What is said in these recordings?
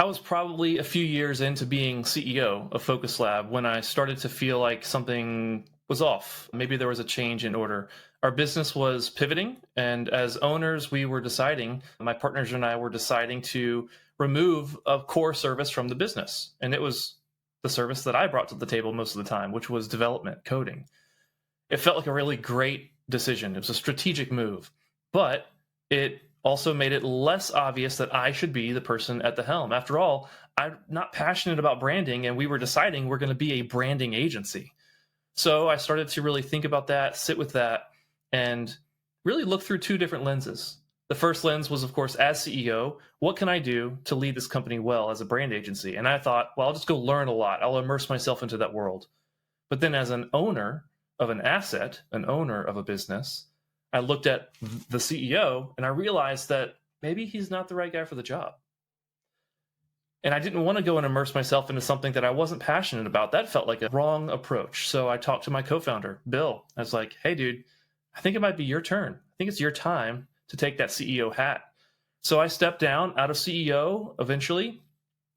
was probably a few years into being CEO of Focus Lab when I started to feel like something was off. Maybe there was a change in order. Our business was pivoting, and as owners, we were deciding, my partners and I were deciding to remove a core service from the business. And it was the service that I brought to the table most of the time, which was development, coding. It felt like a really great decision. It was a strategic move, but it also made it less obvious that I should be the person at the helm. After all, I'm not passionate about branding, and we were deciding we're going to be a branding agency. So I started to really think about that, sit with that, and really look through two different lenses. The first lens was, of course, as CEO, what can I do to lead this company well as a brand agency? And I thought, well, I'll just go learn a lot. I'll immerse myself into that world. But then as an owner of an asset, an owner of a business, I looked at the CEO and I realized that maybe he's not the right guy for the job. And I didn't want to go and immerse myself into something that I wasn't passionate about. That felt like a wrong approach. So I talked to my co-founder, Bill. I was like, hey, dude, I think it might be your turn. I think it's your time to take that CEO hat. So I stepped down out of CEO eventually,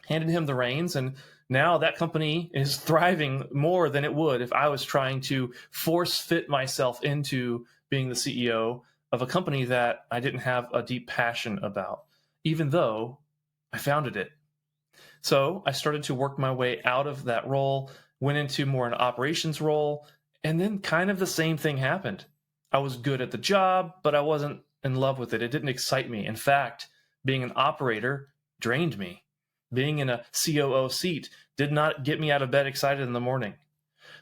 handed him the reins, and now that company is thriving more than it would if I was trying to force fit myself into being the CEO of a company that I didn't have a deep passion about, even though I founded it. So I started to work my way out of that role, went into more an operations role, and then kind of the same thing happened. I was good at the job, but I wasn't in love with it. It didn't excite me. In fact, being an operator drained me. Being in a COO seat did not get me out of bed excited in the morning.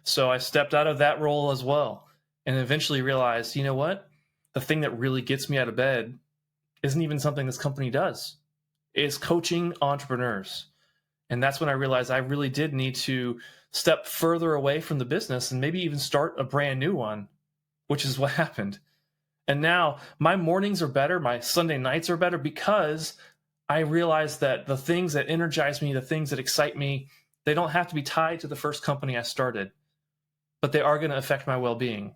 So I stepped out of that role as well and eventually realized, you know what? The thing that really gets me out of bed isn't even something this company does. It's coaching entrepreneurs. And that's when I realized I really did need to step further away from the business and maybe even start a brand new one, which is what happened. And now my mornings are better, my Sunday nights are better because I realized that the things that energize me, the things that excite me, they don't have to be tied to the first company I started, but they are going to affect my well-being.